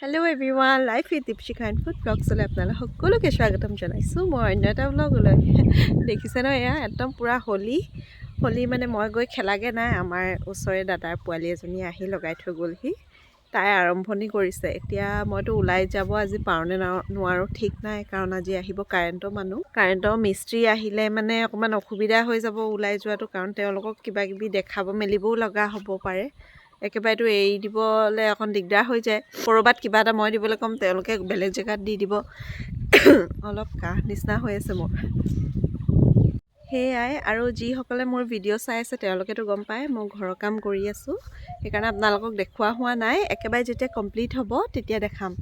Hello everyone, Life with Deepshika and Food Vlogs লৈ আপোনালোক সকলোকে স্বাগতম জনাইছোঁ। মই অন্য এটা ব্লগলৈ দেখিছে ন, এয়া একদম পূৰা হোলী মানে মই গৈ খেলাগে নাই। আমাৰ ওচৰৰে দাদাৰ পোৱালি এজনী আহি লগাই থৈ গ'লহি, তাই আৰম্ভণি কৰিছে। এতিয়া মইতো ওলাই যাব আজি পাৰোঁনে নোৱাৰোঁ ঠিক নাই, কাৰণ আজি আহিব কাৰেণ্টৰ মানুহ। কাৰেণ্টৰ মিস্ত্ৰী আহিলে মানে অকণমান অসুবিধা হৈ যাব ওলাই যোৱাটো, কাৰণ তেওঁলোকক কিবা কিবি দেখাব মেলিবও লগা হ'ব পাৰে। একেবাৰেতো এৰি দিবলৈ অকণ দিগদাৰ হৈ যায়। ক'ৰবাত কিবা এটা মই দিবলৈ ক'ম, তেওঁলোকে বেলেগ জেগাত দি দিব। অলপ কাহ নিচিনা হৈ আছে মোৰ। সেয়াই, আৰু যিসকলে মোৰ ভিডিঅ' চাই আছে তেওঁলোকেতো গম পায় মই ঘৰৰ কাম কৰি আছোঁ। সেইকাৰণে আপোনালোকক দেখুওৱা হোৱা নাই। একেবাৰে যেতিয়া কমপ্লিট হ'ব তেতিয়া দেখাম।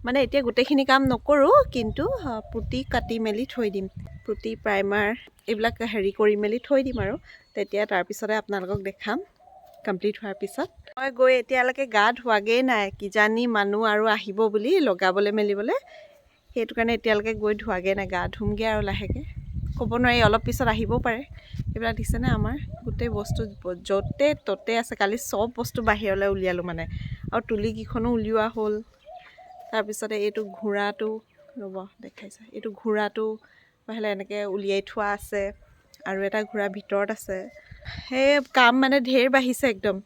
মানে এতিয়া গোটেইখিনি কাম নকৰোঁ, কিন্তু পুটি কাটি মেলি থৈ দিম। পুটি প্ৰাইমাৰ এইবিলাক হেৰি কৰি মেলি থৈ দিম, আৰু তেতিয়া তাৰপিছতে আপোনালোকক দেখাম কমপ্লিট হোৱাৰ পিছত। মই গৈ এতিয়ালৈকে গা ধোৱাগেই নাই, কিজানি মানুহ আৰু আহিব বুলি লগাবলৈ মেলিবলৈ। সেইটো কাৰণে এতিয়ালৈকে গৈ ধোৱাগৈ নাই, গা ধুমগৈ আৰু লাহেকৈ। ক'ব নোৱাৰি, অলপ পিছত আহিবও পাৰে। এইবিলাক দিছেনে আমাৰ গোটেই বস্তু য'তে ত'তে আছে। কালি চব বস্তু বাহিৰলৈ উলিয়ালোঁ মানে, আৰু তুলিকেইখনো উলিওৱা হ'ল। তাৰপিছতে এইটো ঘোঁৰাটো, ৰ'ব দেখাইছে, এইটো ঘোঁৰাটো বাহিৰলৈ এনেকৈ উলিয়াই থোৱা আছে, আৰু এটা ঘোঁৰা ভিতৰত আছে। সেই কাম মানে ঢেৰ বাঢ়িছে একদম।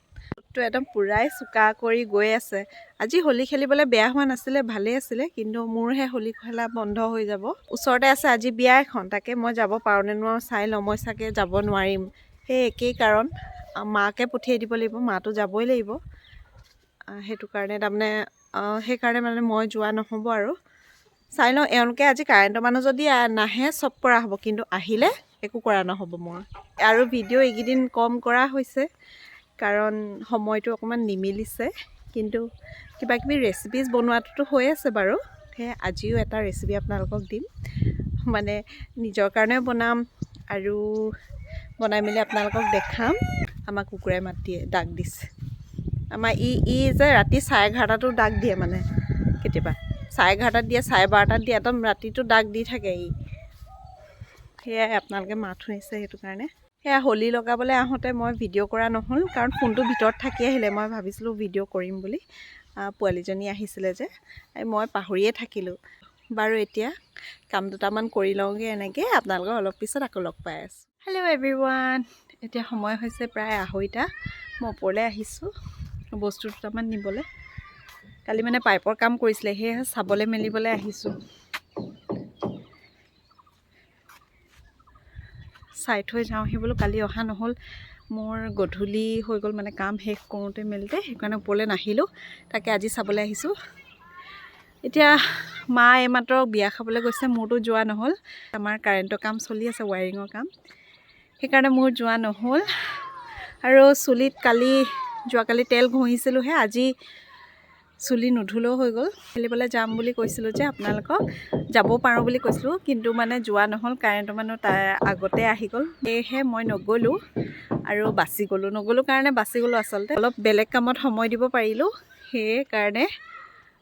তো একদম পূৰাই চোকা কৰি গৈ আছে। আজি হোলী খেলিবলৈ বেয়া হোৱা নাছিলে, ভালেই আছিলে, কিন্তু মোৰহে হোলী খেলা বন্ধ হৈ যাব। ওচৰতে আছে আজি বিয়া এখন, তাকে মই যাব পাৰোঁ নে নোৱাৰোঁ চাই লওঁ। মই চাগে যাব নোৱাৰিম, সেই একেই কাৰণ। মাকে পঠিয়াই দিব লাগিব, মাটো যাবই লাগিব। সেইটো কাৰণে তাৰমানে সেইকাৰণে মানে মই যোৱা নহ'ব আৰু। চাই লওঁ, এওঁলোকে আজি কাৰেণ্টৰ মানুহ যদি নাহে চব কৰা হ'ব, কিন্তু আহিলে একো কৰা নহ'ব মোৰ। আৰু ভিডিঅ' এইকেইদিন কম কৰা হৈছে, কাৰণ সময়টো অকণমান নিমিলিছে। কিন্তু কিবা কিবি ৰেচিপিজ বনোৱাটোতো হৈ আছে বাৰু। সেয়ে আজিও এটা ৰেচিপি আপোনালোকক দিম, মানে নিজৰ কাৰণেও বনাম আৰু বনাই মেলি আপোনালোকক দেখাম। আমাৰ কুকুৰাই ডাক দিছে। আমাৰ ই যে ৰাতি 11:30তো ডাক দিয়ে, মানে কেতিয়াবা 11:30 দিয়ে, 12:30 দিয়ে, একদম ৰাতিটো ডাক দি থাকে ই। সেয়াই আপোনালোকে মাত শুনিছে সেইটো কাৰণে। সেয়া হোলী লগাবলৈ আহোঁতে মই ভিডিঅ' কৰা নহ'ল, কাৰণ ফোনটো ভিতৰত থাকি আহিলে। মই ভাবিছিলোঁ ভিডিঅ' কৰিম বুলি, পোৱালিজনী আহিছিলে যে, মই পাহৰিয়ে থাকিলোঁ বাৰু। এতিয়া কাম দুটামান কৰি লওঁগৈ, এনেকৈ আপোনালোকক অলপ পিছত আকৌ লগ পাই আছোঁ। হেল্ল' এভৰিৱান, এতিয়া সময় হৈছে প্ৰায় 2:30। মই ওপৰলৈ আহিছোঁ বস্তু দুটামান নিবলৈ। কালি মানে পাইপৰ কাম কৰিছিলে, সেয়েহে চাবলৈ মেলিবলৈ আহিছোঁ। চাই থৈ যাওঁহি বোলো, কালি অহা নহ'ল। মোৰ গধূলি হৈ গ'ল, মানে কাম শেষ কৰোঁতে মেলোতে, সেইকাৰণে ওপৰলৈ নাহিলোঁ। তাকে আজি চাবলৈ আহিছোঁ। এতিয়া মা এইমাত্ৰ বিয়া খাবলৈ গৈছে, মোৰতো যোৱা নহ'ল। আমাৰ কাৰেণ্টৰ কাম চলি আছে, ৱায়াৰিঙৰ কাম, সেইকাৰণে মোৰ যোৱা নহ'ল। আৰু চুলিত যোৱাকালি তেল ঘঁহিছিলোঁহে, আজি চুলি নুধুলেও হৈ গ'ল। খেলিবলৈ যাম বুলি কৈছিলোঁ যে আপোনালোকক, যাব পাৰোঁ বুলি কৈছিলোঁ, কিন্তু মানে যোৱা নহ'ল। কাৰেণ্টৰ মানুহ তাৰ আগতে আহি গ'ল, সেয়েহে মই নগ'লোঁ আৰু নগ'লোঁ কাৰণে বাচি গ'লোঁ আচলতে। অলপ বেলেগ কামত সময় দিব পাৰিলোঁ, সেইকাৰণে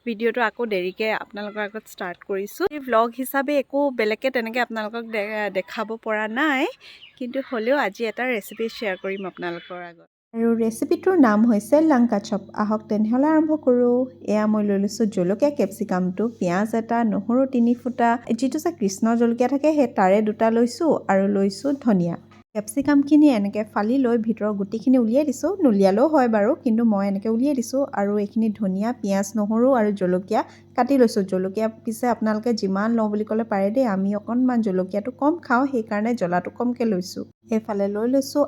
ভিডিঅ'টো আকৌ দেৰিকৈ আপোনালোকৰ আগত ষ্টাৰ্ট কৰিছোঁ। এই ভ্লগ হিচাপে একো বেলেগকৈ তেনেকৈ আপোনালোকক দেখাব পৰা নাই, কিন্তু হ'লেও আজি এটা ৰেচিপি শ্বেয়াৰ কৰিম আপোনালোকৰ আগত। আৰু ৰেচিপিটোৰ নাম হৈছে লংকা চপ। আহক তেনেহ'লে আৰম্ভ কৰোঁ। এয়া মই লৈ লৈছোঁ জলকীয়া, কেপচিকামটো, পিঁয়াজ এটা, নহৰু 3 ফুটা, যিটো যে কৃষ্ণ জলকীয়া থাকে সেই তাৰে 2টা লৈছোঁ, আৰু লৈছোঁ ধনিয়া। কেপচিকামখিনি এনেকৈ ফালি লৈ ভিতৰৰ গুটিখিনি উলিয়াই দিছোঁ। নুলিয়ালেও হয় বাৰু, কিন্তু মই এনেকৈ উলিয়াই দিছোঁ। আৰু এইখিনি ধনিয়া, পিঁয়াজ, নহৰু আৰু জলকীয়া কাটি লৈছোঁ। জলকীয়া পিছে আপোনালোকে যিমান লওঁ বুলি ক'লে পাৰে দেই, আমি অকণমান জলকীয়াটো কম খাওঁ, সেইকাৰণে জ্বলাটো কমকৈ লৈছোঁ। এইফালে লৈ লৈছোঁ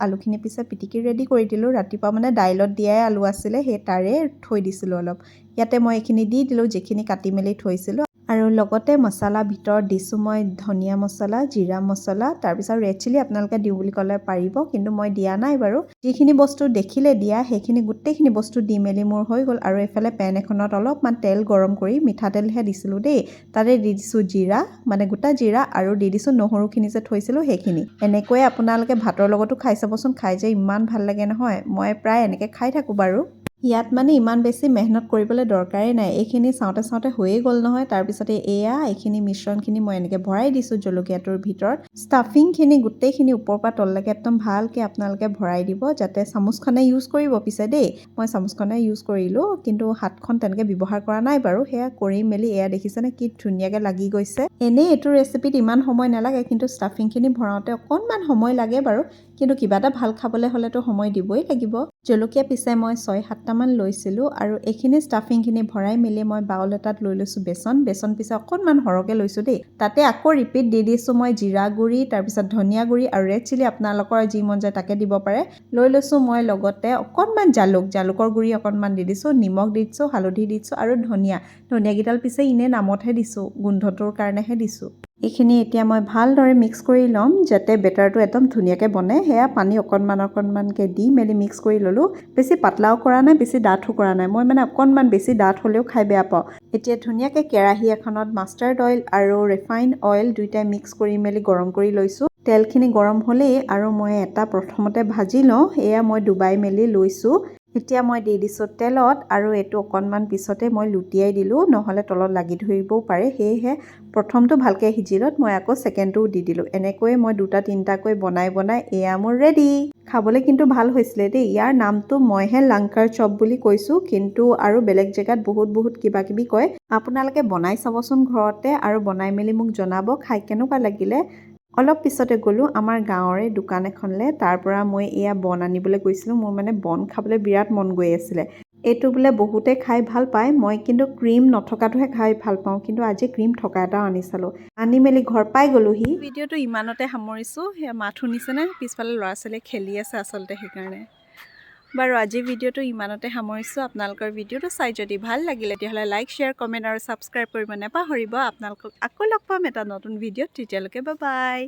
আলুখিনি পিছে পিটিকি ৰেডি কৰি দিলোঁ। ৰাতিপুৱা মানে দাইলত দিয়াই আলু আছিলে, সেই তাৰে থৈ দিছিলোঁ অলপ। ইয়াতে মই এইখিনি দি দিলোঁ, যিখিনি কাটি মেলি থৈছিলোঁ। আৰু লগতে মছলা ভিতৰত দিছোঁ মই ধনিয়া মছলা, জিৰা মছলা, তাৰপিছত ৰেড চিলি আপোনালোকে দিওঁ বুলি ক'লে পাৰিব, কিন্তু মই দিয়া নাই বাৰু। যিখিনি বস্তু দেখিলে দিয়া, সেইখিনি গোটেইখিনি বস্তু দি মেলি মোৰ হৈ গ'ল। আৰু এইফালে পেন এখনত অলপমান তেল গৰম কৰি, মিঠাতেলহে দিছিলোঁ দেই, তাতে দি দিছোঁ জিৰা, মানে গোটা জিৰা, আৰু দি দিছোঁ নহৰুখিনি যে থৈছিলোঁ সেইখিনি। এনেকৈয়ে আপোনালোকে ভাতৰ লগতো খাই চাবচোন, খাই যে ইমান ভাল লাগে নহয়। মই প্ৰায় এনেকৈ খাই থাকোঁ বাৰু। ইয়াত মানে ইমান বেছি মেহনত কৰিবলৈ দৰকাৰেই নাই, এইখিনি চাওঁতে চাওঁতে হৈয়ে গ'ল নহয়। তাৰপিছতে এইখিনি মিশ্ৰণখিনি মই এনেকৈ ভৰাই দিছোঁ জলকীয়াটোৰ ভিতৰত। ষ্টাফিংখিনি গোটেইখিনি ওপৰৰ পৰা তললৈকে একদম ভালকৈ আপোনালোকে ভৰাই দিব, যাতে চামুচখনে ইউজ কৰিব পিছে দেই। মই চামুচখনে ইউজ কৰিলোঁ, কিন্তু হাতখন তেনেকৈ ব্যৱহাৰ কৰা নাই বাৰু। সেয়া কৰি মেলি দেখিছেনে কি ধুনীয়াকৈ লাগি গৈছে। এনেই এইটো ৰেচিপিত ইমান সময় নালাগে, কিন্তু ষ্টাফিংখিনি ভৰাওঁতে অকণমান সময় লাগে বাৰু। কিন্তু কিবা এটা ভাল খাবলৈ হ'লেতো সময় দিবই লাগিব। জলকীয়া পিছে মই 6-7টামান লৈছিলোঁ, আৰু এইখিনি ষ্টাফিংখিনি ভৰাই মেলি মই বাউল এটাত লৈ লৈছোঁ বেচন পিছে অকণমান সৰহকৈ লৈছোঁ দেই। তাতে আকৌ ৰিপিট দি দিছোঁ মই জিৰা গুড়ি, তাৰপিছত ধনিয়া গুড়ি আৰু ৰেড চিলি, আপোনালোকৰ যি মন যায় তাকে দিব পাৰে। লৈ লৈছোঁ মই লগতে অকণমান জালুকৰ গুড়ি অকণমান দি দিছোঁ, নিমখ দি দিছোঁ, হালধি দি দিছোঁ আৰু ধনিয়াকেইডাল পিছে এনেই নামতহে দিছোঁ, গোন্ধটোৰ কাৰণেহে দিছোঁ। এইখিনি এতিয়া মই ভালদৰে মিক্স কৰি ল'ম, যাতে বেটাৰটো একদম ধুনীয়াকৈ বনে। সেয়া পানী অকণমানকৈ দি মেলি মিক্স কৰি ল'লোঁ। বেছি পাতলাও কৰা নাই, বেছি ডাঠো কৰা নাই। মই মানে অকণমান বেছি ডাঠ হ'লেও খাই বেয়া পাওঁ। এতিয়া ধুনীয়াকৈ কেৰাহী এখনত মাষ্টাৰ্ড অইল আৰু ৰিফাইণ্ড অইল দুয়োটাই মিক্স কৰি মেলি গৰম কৰি লৈছোঁ। তেলখিনি গৰম হ'লেই আৰু মই এটা প্ৰথমতে ভাজি লওঁ, মই ডুবাই মেলি লৈছোঁ। এতিয়া মই দি দিছোঁ তেলত, আৰু এইটো অকণমান পিছতে মই লুটিয়াই দিলোঁ, নহ'লে তলত লাগি ধৰিবও পাৰে। সেয়েহে প্ৰথমটো ভালকৈ সিজিলত মই আকৌ ছেকেণ্ডটোও দি দিলোঁ। এনেকৈয়ে মই 2-3টাকৈ বনাই মোৰ ৰেডি। খাবলৈ কিন্তু ভাল হৈছিলে দেই। ইয়াৰ নামটো মইহে লংকাৰ চপ বুলি কৈছোঁ, কিন্তু আৰু বেলেগ জেগাত বহুত কিবা কিবি কয়। আপোনালোকে বনাই চাবচোন ঘৰতে, আৰু বনাই মেলি মোক জনাব খাই কেনেকুৱা লাগিলে। অলপ পিছতে গ'লোঁ আমাৰ গাঁৱৰে দোকান এখনলৈ। তাৰ পৰা মই বন আনিবলৈ গৈছিলোঁ। মোৰ মানে বন খাবলৈ বিৰাট মন গৈ আছিলে। এইটো বোলে বহুতে খাই ভাল পায়, মই কিন্তু ক্ৰীম নথকাটোহে খাই ভাল পাওঁ, কিন্তু আজি ক্ৰীম থকা এটাও আনি চালোঁ। আনি মেলি ঘৰ পাই গ'লোহি। ভিডিঅ'টো ইমানতে সামৰিছোঁ। সেয়া মাত শুনিছেনে? পিছফালে ল'ৰা ছোৱালীয়ে খেলি আছে আচলতে, সেইকাৰণে। বাৰু আজিৰ ভিডিঅ'টো ইমানতে সামৰিছোঁ। আপোনালোকৰ ভিডিঅ'টো চাই যদি ভাল লাগিলে, তেতিয়াহ'লে লাইক, শ্বেয়াৰ, কমেণ্ট আৰু ছাবস্ক্ৰাইব কৰিব নাপাহৰিব। আপোনালোকক আকৌ লগ পাম এটা নতুন ভিডিঅ'ত। তেতিয়ালৈকে বাই বাই।